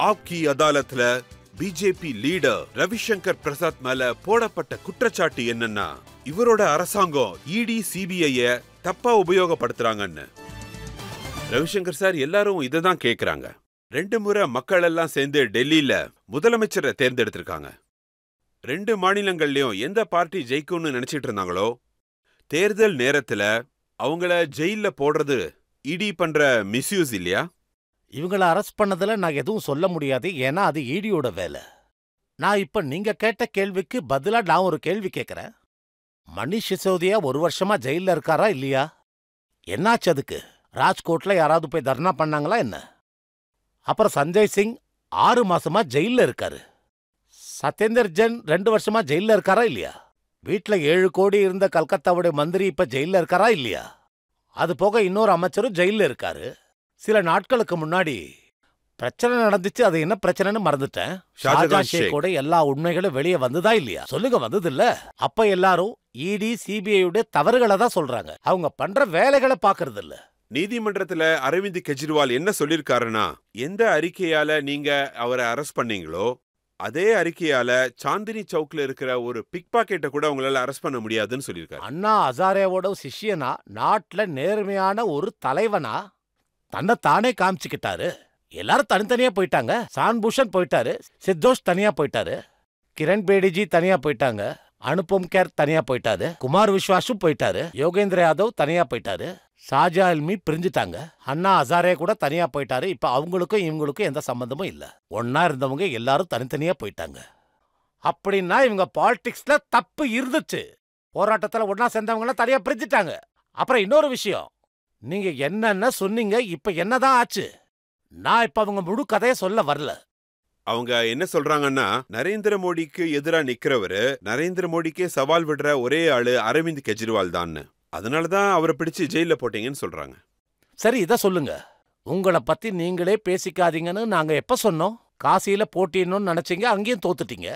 ஆப்கி அதாலத்ல BJP leader Ravishankar Prasad மேல போடப்பட்ட குற்றச்சாட்டு என்னன்னா இவரோட அரசாங்கம் இடி சிபிஐய தப்பா உபயோகப்படுத்துறாங்கன்னு. ரவிசங்கர் சார் எல்லாரும் இததான் கேக்குறாங்க. 2 முறை மக்கள் எல்லாம் சேர்ந்து டெல்லியில முதலமைச்சரை தேர்ந்தெடுத்திருக்காங்க. 2 மாநிலங்கள்லயும் எந்த பார்ட்டி ஜெயிக்கும்னு நினைச்சிட்டு இருந்தாங்களோ தேர்தல் நேரத்துல அவங்கள ஜெயில போடுறது இடி பண்ற மிஸ்யூஸ் இல்லையா? இவங்கள அரெஸ்ட் பண்ணதுல நான் எதுவும் சொல்ல முடியாது, ஏன்னா அது ஈடியோட வேலை. நான் இப்ப நீங்க கேட்ட கேள்விக்கு பதிலா நான் ஒரு கேள்வி கேட்கிறேன். மணிஷ் சிசோதியா 1 வருஷமா ஜெயில இருக்காரா இல்லையா? என்னாச்சு அதுக்கு? ராஜ்கோட்ல யாராவது போய் தர்ணா பண்ணாங்களா என்ன? அப்புறம் சஞ்சய் சிங் 6 மாசமா ஜெயில இருக்காரு. சத்யேந்தர் ஜெயின் 2 வருஷமா ஜெயில இருக்காரா இல்லையா? வீட்ல 7 கோடி இருந்த கல்கத்தாவுடைய மந்திரி இப்ப ஜெயில இருக்காரா இல்லையா? அது போக இன்னொரு அமைச்சரும் ஜெயில இருக்காரு. சில நாட்களுக்கு முன்னாடி பிரச்சனை நடந்துச்சு, அது என்ன பிரச்சனைன்னு மறந்துட்டேன். ஷாஜகான் ஷேக்கோட எல்லா உண்மைகளும் வெளியே வந்ததா இல்லையா? சொல்லுங்க, வந்தது இல்ல? அப்ப எல்லாரும் இடி சிபிஐ தவறுகளை தான் சொல்றாங்க, அவங்க பண்ற வேலைகளை பாக்குறது இல்ல. நீதிமன்றத்துல அரவிந்த் கெஜ்ரிவால் என்ன சொல்லிருக்காருன்னா, எந்த அறிக்கையால நீங்க அவரை அரெஸ்ட் பண்ணீங்களோ அதே அறிக்கையால சாந்தினி சவுக்ல இருக்கிற ஒரு பிக் பாக்கெட்டை கூட உங்களால அரெஸ்ட் பண்ண முடியாதுன்னு சொல்லியிருக்காரு. அண்ணா ஹசாரேவோட சிஷ்யனா, நாட்டுல நேர்மையான ஒரு தலைவனா தன்னை தானே காமிச்சுக்கிட்டாரு. எல்லாரும் தனித்தனியா போயிட்டாங்க. சான்பூஷன் போயிட்டாரு, சித்தோஷ் தனியா போயிட்டாரு, கிரண் பேடிஜி தனியா போயிட்டாங்க, அனுபம் கேர் தனியா போயிட்டாரு, குமார் விஸ்வாசும் போயிட்டாரு, யோகேந்திர யாதவ் தனியா போயிட்டாரு, ஷாஜா அல்மி பிரிஞ்சுட்டாங்க, அண்ணா ஹசாரே கூட தனியா போயிட்டாரு. இப்ப அவங்களுக்கும் இவங்களுக்கும் எந்த சம்பந்தமும் இல்ல. ஒன்னா இருந்தவங்க எல்லாரும் தனித்தனியா போயிட்டாங்க. அப்படின்னா இவங்க பாலிடிக்ஸ்ல தப்பு இருந்துச்சு. போராட்டத்துல ஒன்னா சேர்ந்தவங்க தனியா பிரிஞ்சுட்டாங்க. அப்புறம் இன்னொரு விஷயம், நீங்க என்னென்ன சொன்னீங்க, இப்ப என்னதான் ஆச்சு? நான் இப்ப அவங்க முழு கதையை சொல்ல வரல. அவங்க என்ன சொல்றாங்கன்னா, நரேந்திர மோடிக்கு எதிரா நிக்கிறவரு, நரேந்திர மோடிக்கே சவால் விடுற ஒரே ஆளு அரவிந்த் கெஜ்ரிவால் தான். அதனாலதான் அவரை பிடிச்சு ஜெயில போட்டீங்கன்னு சொல்றாங்க. சரி, இத சொல்லுங்க. உங்களை பத்தி நீங்களே பேசிக்காதீங்கன்னு நாங்க எப்ப சொன்னோம்? காசியில போட்டின்னு நினைச்சீங்க, அங்கேயும் தோத்துட்டீங்க.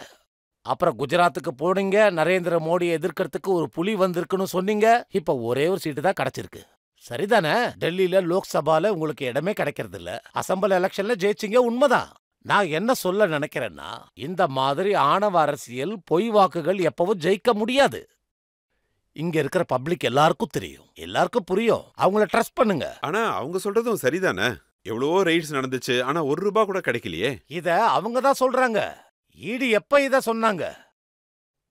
அப்புறம் குஜராத்துக்கு போனீங்க, நரேந்திர மோடி எதிர்க்கிறதுக்கு ஒரு புலி வந்திருக்குன்னு சொன்னீங்க. இப்ப ஒரே ஒரு சீட்டு தான் கிடைச்சிருக்கு. சரிதானே? டெல்லியில லோக்சபால உங்களுக்கு இடமே கிடைக்கிறது இல்ல. அசம்பிளி எலெக்ஷன்ல ஜெயிச்சிங்க, உண்மைதான். நான் என்ன சொல்ல நினைக்கிறேன்னா, இந்த மாதிரி ஆணவ அரசியல், பொய் வாக்குகள் எப்பவும் ஜெயிக்க முடியாது. இங்க இருக்கிற பப்ளிக் எல்லாருக்கும் தெரியும், எல்லாருக்கும் புரியும். அவங்கள ட்ரஸ்ட் பண்ணுங்க. ஆனா அவங்க சொல்றதும் சரிதானே. எவ்வளவோ ரைட்ஸ் நடந்துச்சு, ஆனா ₹1 கூட கிடைக்கலையே. இத அவங்க தான் சொல்றாங்க. ஈடி எப்ப இத சொன்னாங்க?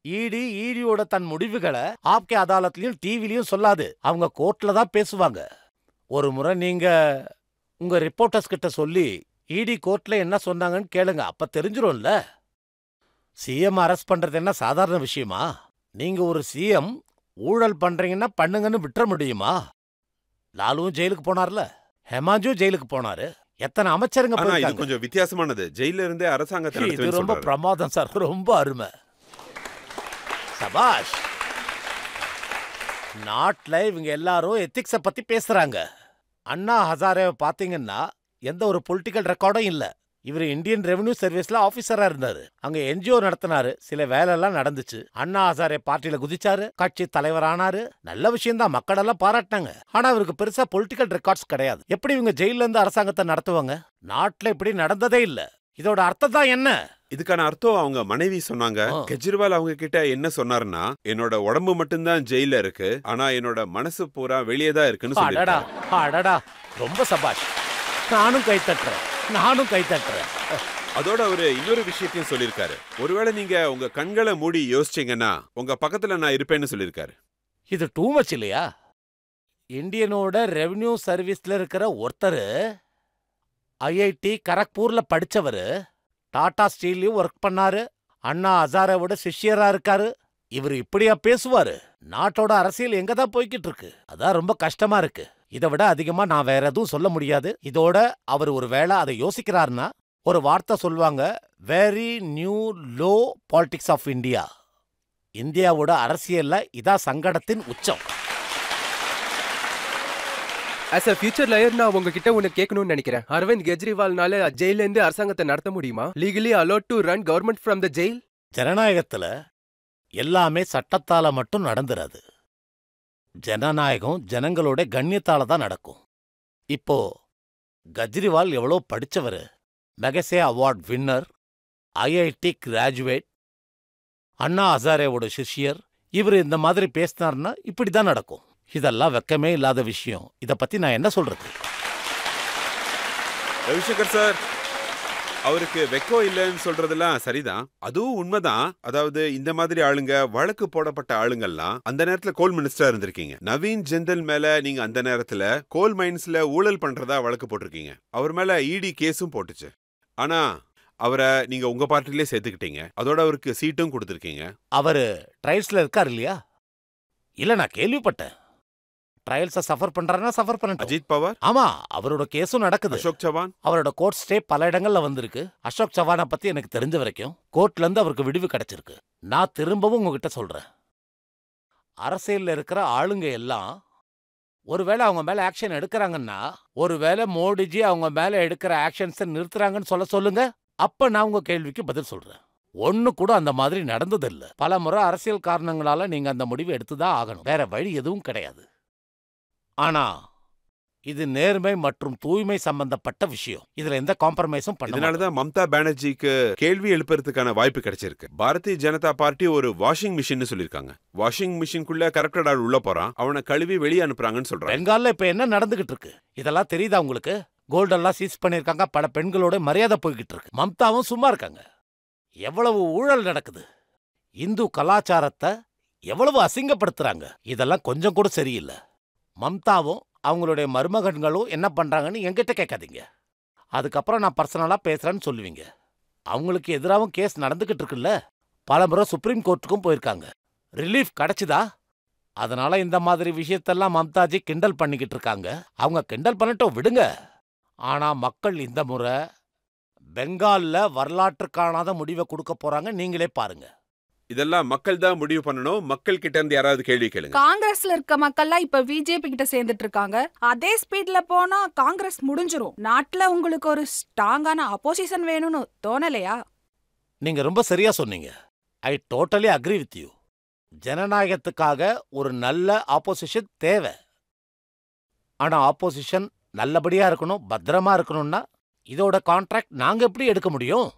ஈடியோட தன் முடிவுகளை ஆப்கே அதாலத்லயும் டிவிலையும் சொல்லாது, அவங்க கோர்ட்ல தான் பேசுவாங்க. ஒரு முறை நீங்க உங்க ரிப்போர்ட்டர்ஸ் கிட்ட சொல்லி இடி கோர்ட்ல என்ன சொன்னாங்கன்னு கேளுங்க, அப்ப தெரிஞ்சிரும்ல. சிஎம் அரெஸ்ட் பண்றது என்ன சாதாரண விஷயமா? நீங்க ஒரு சிஎம் ஊழல் பண்றீங்கன்னா பண்ணுங்கன்னு விட்டுற முடியுமா? லாலுவும் ஜெயிலுக்கு போனார்ல, ஹெமாஞ்சும் ஜெயிலுக்கு போனாரு, எத்தனை அமைச்சருங்க போயிருக்காங்க. இது கொஞ்சம் வித்தியாசமானது. ஜெயில இருந்தே அரசாங்கத்தை இது ரொம்ப பிரமாதம் சார், ரொம்ப அருமை. சபாஷ். நாட்டுல இவங்க எல்லாரும் எத்திக்ஸ பத்தி பேசுறாங்க. அண்ணா ஹசாரே பாத்தீங்கன்னா எந்த ஒரு பொலிட்டிக்கல் ரெக்கார்டும் இல்ல. இவர் இந்தியன் ரெவென்யூ சர்வீஸ்ல ஆபீசரா இருந்தாரு. அங்க என்ஜிஓ நடத்தினாரு, சில வேலை எல்லாம் நடந்துச்சு. அண்ணா ஹசாரே பார்ட்டியில குதிச்சாரு, கட்சி தலைவர் ஆனாரு. நல்ல விஷயம் தான், மக்கள் எல்லாம் பாராட்டினாங்க. ஆனா அவருக்கு பெருசா பொலிட்டிக்கல் ரெக்கார்ட்ஸ் கிடையாது. எப்படி இவங்க ஜெயில இருந்து அரசாங்கத்தை நடத்துவாங்க? நாட்டுல இப்படி நடந்ததே இல்ல. இதோட அர்த்தம் தான் என்ன? இதுக்கான அர்த்தம் அவங்க மனைவி சொன்னாங்க. கெஜ்ரிவால் அவங்க கிட்ட என்ன சொன்னாருன்னா, என்னோட உடம்பு மட்டும்தான் ஜெயில இருக்கு, ஆனா என்னோட மனசு பூரா வெளியே தான் இருக்குன்னு சொல்லிட்டாரு. அடடா, ரொம்ப சபாஷ். நானும் கை தட்டுறேன். அதோட அவரு இன்னொரு விஷயத்தையும் சொல்லிருக்காரு. ஒருவேளை நீங்க உங்க கண்களை மூடி யோசிச்சீங்கன்னா உங்க பக்கத்துல நான் இருப்பேன்னு சொல்லிருக்காரு. இது டூ மச் இல்லையா? இந்தியனோட ரெவென்யூ சர்வீஸ்ல இருக்கிற ஒருத்தரு, ஐஐடி கரக்பூர்ல படிச்சவரு, டாடா ஸ்டீல்லையும் ஒர்க் பண்ணாரு, அண்ணா ஹசாரேவோட சிஷ்யரா இருக்காரு. இவர் இப்படியா பேசுவாரு? நாட்டோட அரசியல் எங்க தான் போய்கிட்டு இருக்கு? அதான் ரொம்ப கஷ்டமா இருக்கு. இதை விட அதிகமா நான் வேற எதுவும் சொல்ல முடியாது. இதோட அவர் ஒரு வேளை அதை யோசிக்கிறாருன்னா ஒரு வார்த்தை சொல்லுவாங்க, very new low politics of India. இந்தியாவோட அரசியல்ல இதா சங்கடத்தின் உச்சம். as a future lawyer நான் உங்ககிட்ட ஒன்னு கேட்கணும்னு நினைக்கிறேன். அரவிந்த் கெஜ்ரிவால்னால ஜெயில இருந்து அரசாங்கத்தை நடத்த முடியுமா? legally allowed to run government from the jail? ஜனநாயகத்துல எல்லாமே சட்டத்தால மட்டும் நடந்துராது. ஜனநாயகம் ஜனங்களோட கண்ணியத்தால தான் நடக்கும். இப்போ கெஜ்ரிவால் எவ்வளோ படிச்சவரு, மெகசே அவார்ட் வின்னர், ஐஐடி கிராஜுவேட், அண்ணா ஹசாரேவோட சிஷ்யர். இவர் இந்த மாதிரி பேசினார்னா இப்படிதான் நடக்கும். இதெல்லாம் வெக்கமே இல்லாத விஷயம். இத பத்தி நான் என்ன சொல்றது? ரவிசங்கர் சார், அவருக்கு வெக்கம் இல்லைன்னு சொல்றதெல்லாம் சரிதான், அதுவும் உண்மைதான். அதாவது இந்த மாதிரி ஆளுங்க, வழக்கு போடப்பட்ட ஆளுங்கெல்லாம் அந்த நேரத்துல கோல் மினிஸ்டரா இருந்திருக்கீங்க. நவீன் ஜிந்தல் மேல நீங்க அந்த நேரத்துல கோல் மைன்ஸ்ல ஊழல் பண்றதா வழக்கு போட்டிருக்கீங்க. அவர் மேல இடி கேஸும் போட்டுச்சு. ஆனா அவரை நீங்க உங்க பார்ட்டிலே சேர்த்துக்கிட்டீங்க. அதோட அவருக்கு சீட்டும் கொடுத்துருக்கீங்க. அவரு ட்ரையல்ஸ்ல இருக்கார் இல்லையா? இல்ல, நான் கேள்விப்பட்டேன். ட்ரையல்ஸ சஃபர் பண்றாருன்னா சஃபர் பண்ணட்டும். அஜித் பவார்? ஆமா, அவரோட கேஸும் நடக்குது. அசோக் சவான்? அவரோட கோர்ட் ஸ்டே பல இடங்கள்ல வந்திருக்கு. அசோக் சவானை பத்தி எனக்கு தெரிஞ்ச வரைக்கும் கோர்ட்ல இருந்து அவருக்கு விடுவி கிடைச்சிருக்கு. நான் திரும்பவும் உங்ககிட்ட சொல்றேன், அரசியல்ல இருக்கிற ஆளுங்க எல்லாம் ஒருவேளை அவங்க மேல ஆக்ஷன் எடுக்கிறாங்கன்னா, ஒருவேளை மோடிஜி அவங்க மேல எடுக்கிற ஆக்ஷன்ஸை நிறுத்துறாங்கன்னு சொல்லுங்க. அப்ப நான் உங்க கேள்விக்கு பதில் சொல்றேன். ஒண்ணு கூட அந்த மாதிரி நடந்ததில்ல. பல முறை அரசியல் காரணங்களால நீங்க அந்த முடிவு எடுத்துதான் ஆகணும். வேற வழி எதுவும் கிடையாது. ஆனா இது நேர்மை மற்றும் தூய்மை சம்பந்தப்பட்ட விஷயம். இதுல எந்த காம்ப்ரமைஸும் பண்ண. இதனாலதான் மம்தா பானர்ஜிக்கு கேள்வி எழுப்புறதுக்கான வாய்ப்பு கிடைச்சிருக்கு. பாரதிய ஜனதா பார்ட்டி ஒரு வாஷிங் மிஷின் சொல்லிருக்காங்க. வாஷிங் மிஷின்குள்ள கரெக்டட் ஆள் உள்ள போறான், அவனை கழுவி வெளியே அனுப்புறாங்கன்னு சொல்றாங்க. பெங்கால்ல இப்ப என்ன நடந்துகிட்டு இருக்கு இதெல்லாம் தெரியுதா உங்களுக்கு? கோல்டெல்லாம் சீஸ் பண்ணிருக்காங்க. பல பெண்களோட மரியாதை போய்கிட்டு இருக்கு. மம்தாவும் சும்மா இருக்காங்க. எவ்வளவு ஊழல் நடக்குது. இந்து கலாச்சாரத்தை எவ்வளவு அசிங்கப்படுத்துறாங்க. இதெல்லாம் கொஞ்சம் கூட சரியில்லை. மம்தாவும் அவங்களுடைய மருமகன்களும் என்ன பண்றாங்கன்னு என்கிட்ட கேட்காதீங்க. அதுக்கப்புறம் நான் பர்சனலா பேசுறேன்னு சொல்லுவீங்க. அவங்களுக்கு எதிராகவும் கேஸ் நடந்துகிட்டு இருக்குல்ல. பல முறை சுப்ரீம் கோர்ட்டுக்கும் போயிருக்காங்க. ரிலீஃப் கிடைச்சுதா? அதனால இந்த மாதிரி விஷயத்தெல்லாம் மம்தாஜி கிண்டல் பண்ணிக்கிட்டு இருக்காங்க. அவங்க கிண்டல் பண்ணட்டும், விடுங்க. ஆனா மக்கள் இந்த முறை பெங்கால்ல வரலாற்று காணாத முடிவை கொடுக்க போறாங்க. நீங்களே பாருங்க. இதெல்லாம் மக்கள் தான் முடிவு பண்ணணும். மக்கள் கிட்ட இருந்து யாராவது கேள்வி கேளுங்க. காங்கிரஸ்ல இருக்க மக்கள்லாம் இப்ப பிஜேபி கிட்ட சேர்ந்துட்டு இருக்காங்க. அதே ஸ்பீட்ல போனா காங்கிரஸ் முடிஞ்சிரும். நாட்டுல உங்களுக்கு ஒரு ஸ்ட்ராங்கான அப்போசிஷன் வேணும்னு தோணலையா? நீங்க ரொம்ப சரியா சொன்னீங்க. I totally agree with you. ஜனநாயகத்துக்காக ஒரு நல்ல ஆப்போசிஷன் தேவை. ஆனா ஆப்போசிஷன் நல்லபடியா இருக்கணும், பத்திரமா இருக்கணும்னா இதோட கான்ட்ராக்ட் நாங்க எப்படி எடுக்க முடியும்?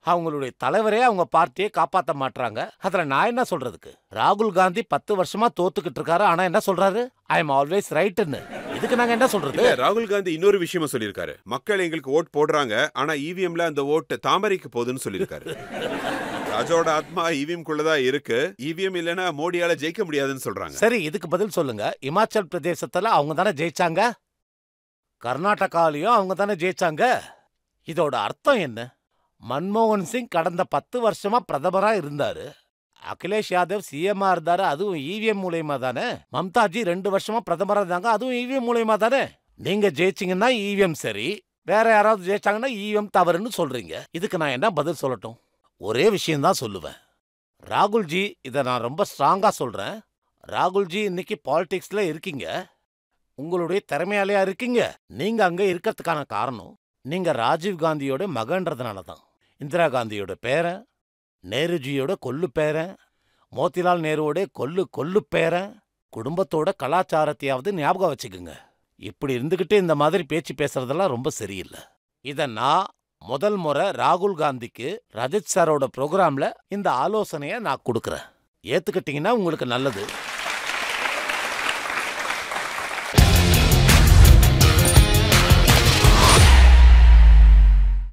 அவங்களுடைய தலைவரே அவங்க பார்ட்டியை காப்பாற்ற மாட்டாங்க. அதுல நான் என்ன சொல்றதுக்கு? ராகுல் காந்தி 10 வருஷமா தோத்துக்கிட்டு இருக்காரு. ஆனா என்ன சொல்றாரு? ஐ எம் ஆல்வேஸ் ரைட்னு. இதுக்கு நாங்க என்ன சொல்றது? ராகுல் காந்தி இன்னொரு விஷயமா சொல்லியிருக்காரு. மக்கள் எங்களுக்கு ஓட் போடுறாங்க, ஆனா இவிஎம்ல அந்த ஓட்டு தாமரைக்கு போகுதுன்னு சொல்லியிருக்காரு. ராஜோட ஆத்மா இவிஎம் குள்ளதான் இருக்கு. இவிஎம் இல்லனா மோடியால ஜெயிக்க முடியாதுன்னு சொல்றாங்க. சரி, இதுக்கு பதில் சொல்லுங்க. இமாச்சல் பிரதேசத்துல அவங்க தானே ஜெயிச்சாங்க. கர்நாடகாலையும் அவங்க தானே ஜெயிச்சாங்க. இதோட அர்த்தம் என்ன? மன்மோகன் சிங் கடந்த 10 வருஷமா பிரதமரா இருந்தாரு. அகிலேஷ் யாதவ் சிஎம்ஆ இருந்தாரு, அதுவும் இவிஎம் மூலயமா தானே. மம்தாஜி 2 வருஷமா பிரதமரா இருந்தாங்க, அதுவும் இவிஎம் மூலயமா தானே. நீங்க ஜெயிச்சிங்கன்னா இவிஎம் சரி, வேற யாராவது ஜெயிச்சாங்கன்னா இவிஎம் தவறுன்னு சொல்றீங்க. இதுக்கு நான் என்ன பதில் சொல்லட்டும்? ஒரே விஷயம்தான் சொல்லுவேன். ராகுல்ஜி, இதை நான் ரொம்ப ஸ்ட்ராங்கா சொல்றேன். ராகுல்ஜி இன்னைக்கு பாலிடிக்ஸ்ல இருக்கீங்க. உங்களுடைய திறமையாலையா இருக்கீங்க. நீங்க அங்க இருக்கிறதுக்கான காரணம் நீங்க ராஜீவ் காந்தியோட மகன்றதுனால தான். இந்திரா காந்தியோட பேரன், நேருஜியோட கொல்லு பேரன், மோதிலால் நேருவோட கொல்லு பேரன். குடும்பத்தோட கலாச்சாரத்தையாவது ஞாபகம் வச்சுக்குங்க. இப்படி இருந்துகிட்டு இந்த மாதிரி பேச்சு பேசுறதெல்லாம் ரொம்ப சரியில்லை. இத நான் முதல் முறை ராகுல் காந்திக்கு ரஜத் சாரோட ப்ரோக்ராம்ல இந்த ஆலோசனையை நான் கொடுக்கறேன். ஏத்துக்கிட்டீங்கன்னா உங்களுக்கு நல்லது.